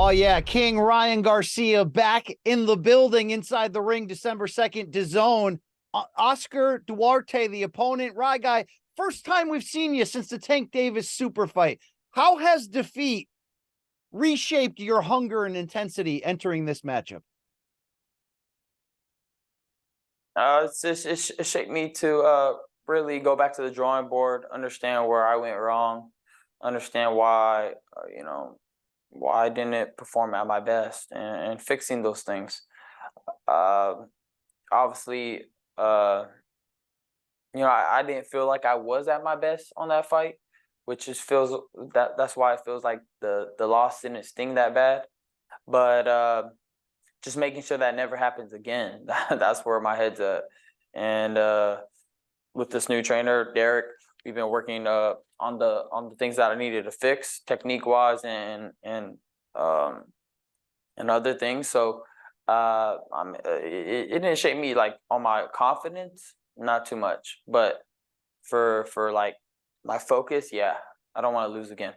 Oh, yeah. King Ryan Garcia back in the building inside the ring December 2nd, DAZN. Oscar Duarte, the opponent. Rye guy, first time we've seen you since the Tank Davis super fight. How has defeat reshaped your hunger and intensity entering this matchup? It shaped me to really go back to the drawing board, understand where I went wrong, understand why why I didn't perform at my best, and fixing those things. Uh, Obviously, I didn't feel like I was at my best on that fight, which just feels that's why it feels like the loss didn't sting that bad. But just making sure that never happens again. That's where my head's at. And with this new trainer, Derrick, we've been working on the things that I needed to fix, technique wise, um, and other things. So it didn't shape me like on my confidence, not too much, but for like my focus, yeah, I don't want to lose again.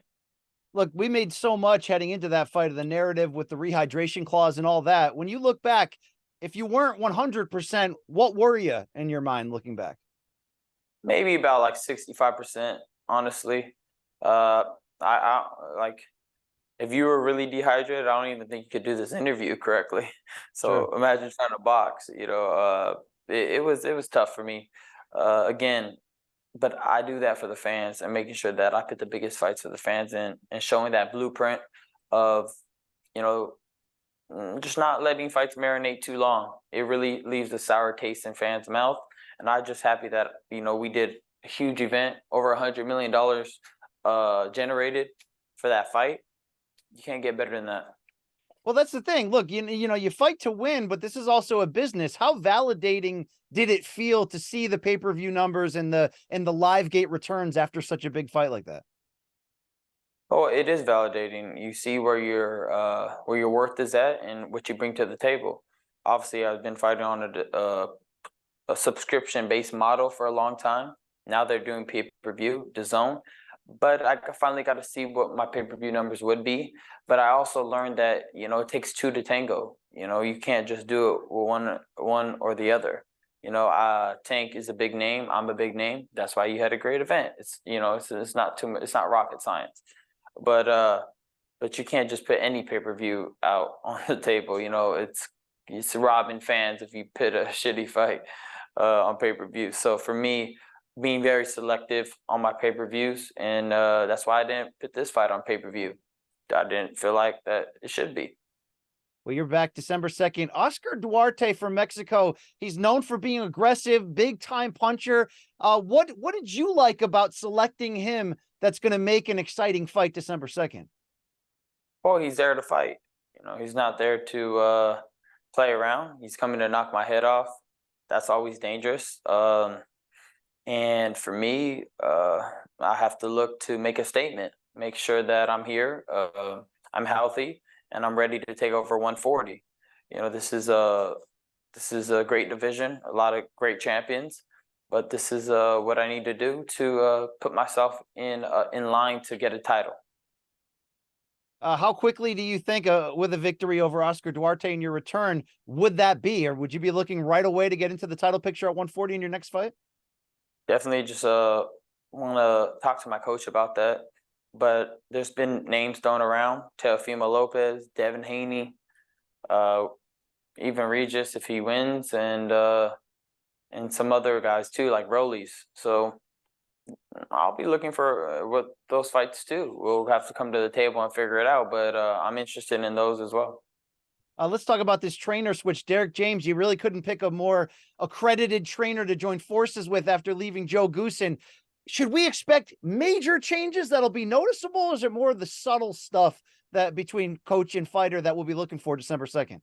Look, we made so much heading into that fight of the narrative with the rehydration clause and all that. When you look back, if you weren't 100%, what were you in your mind looking back? Maybe about like 65%, honestly. I like if you were really dehydrated, I don't even think you could do this interview correctly. So Sure. imagine trying to box. It was tough for me. Again, but I do that for the fans and making sure that I put the biggest fights for the fans in and showing that blueprint of, you know, just not letting fights marinate too long. It really leaves a sour taste in fans' mouth. And I'm just happy that, we did a huge event, over $100 million generated for that fight. You can't get better than that. Well, that's the thing. Look, you fight to win, but this is also a business. How validating did it feel to see the pay-per-view numbers and the live gate returns after such a big fight like that? Oh, it is validating. You see where your worth is at and what you bring to the table. Obviously, I've been fighting on a subscription-based model for a long time. Now they're doing pay-per-view, DAZN, but I finally got to see what my pay-per-view numbers would be. But I also learned that it takes two to tango. You can't just do it with one or the other. Tank is a big name. I'm a big name. That's why you had a great event. It's not too much. It's not rocket science, but you can't just put any pay-per-view out on the table. It's robbing fans if you put a shitty fight on pay-per-view. So for me, being very selective on my pay-per-views, and that's why I didn't put this fight on pay-per-view. I didn't feel like that it should be. Well, you're back December 2nd. Oscar Duarte from Mexico. He's known for being aggressive, big time puncher. What did you like about selecting him that's going to make an exciting fight December 2nd? Well, he's there to fight. He's not there to play around. He's coming to knock my head off. That's always dangerous. And for me, I have to look to make a statement, make sure that I'm here, I'm healthy, and I'm ready to take over 140. This is a great division, a lot of great champions, but this is what I need to do to put myself in line to get a title. How quickly do you think, with a victory over Oscar Duarte in your return, would that be? Or would you be looking right away to get into the title picture at 140 in your next fight? Definitely just want to talk to my coach about that. But there's been names thrown around: Teofimo Lopez, Devin Haney, even Regis if he wins, and some other guys too, like Rollies. So I'll be looking for what those fights too. We'll have to come to the table and figure it out. But I'm interested in those as well. Let's talk about this trainer switch. Derrick James, you really couldn't pick a more accredited trainer to join forces with after leaving Joe Goosen. Should we expect major changes that'll be noticeable, or is it more of the subtle stuff that between coach and fighter that we'll be looking for December 2nd?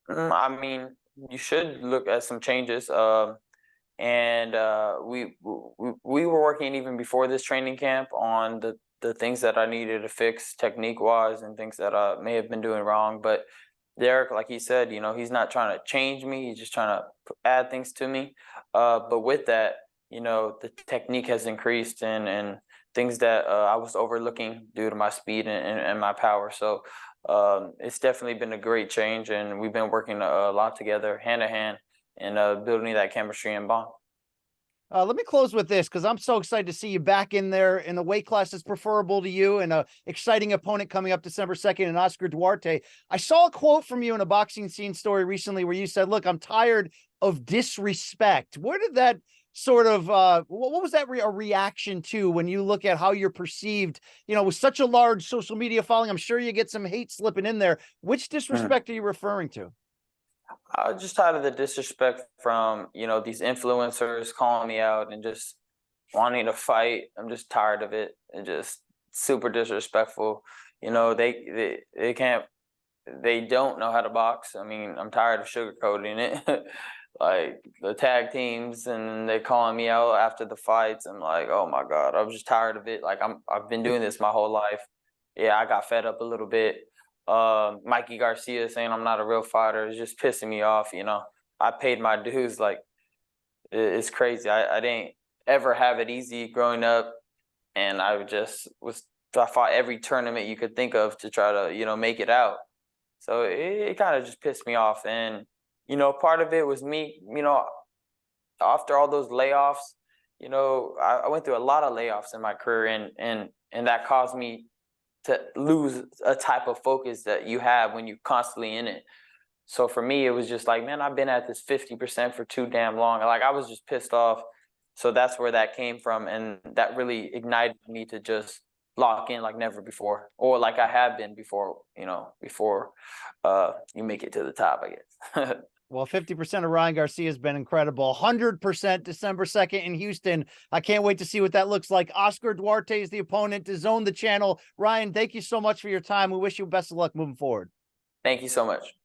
I mean, you should look at some changes. And we were working even before this training camp on the things that I needed to fix technique wise and things that I may have been doing wrong. But Derrick, like he said, he's not trying to change me. He's just trying to add things to me. But with that, the technique has increased and things that I was overlooking due to my speed and my power. So it's definitely been a great change, and we've been working a lot together, hand in hand, and building that chemistry and bond. Let me close with this, because I'm so excited to see you back in there in the weight class that's preferable to you, and a exciting opponent coming up December 2nd in Oscar Duarte. I saw a quote from you in a Boxing Scene story recently where you said, look, I'm tired of disrespect. Where did that sort of, what was that a reaction to when you look at how you're perceived, with such a large social media following? I'm sure you get some hate slipping in there. Which disrespect are you referring to? I was just tired of the disrespect from, these influencers calling me out and just wanting to fight. I'm just tired of it, and just super disrespectful. They can't, they don't know how to box. I mean, I'm tired of sugarcoating it. Like the tag teams, and they're calling me out after the fights. I'm like, oh my God, I'm just tired of it. Like I've been doing this my whole life. Yeah, I got fed up a little bit. Mikey Garcia saying I'm not a real fighter is just pissing me off. I paid my dues. Like it's crazy. I didn't ever have it easy growing up, and I fought every tournament you could think of to try to make it out. So it kind of just pissed me off. And part of it was me, after all those layoffs, I went through a lot of layoffs in my career, and that caused me to lose a type of focus that you have when you're constantly in it. So for me, it was just like, man, I've been at this 50% for too damn long. Like I was just pissed off. So that's where that came from. And that really ignited me to just lock in like never before, or like I have been before, before you make it to the top, I guess. Well, 50% of Ryan Garcia has been incredible. 100% December 2nd in Houston. I can't wait to see what that looks like. Oscar Duarte is the opponent. DAZN the channel. Ryan, thank you so much for your time. We wish you best of luck moving forward. Thank you so much.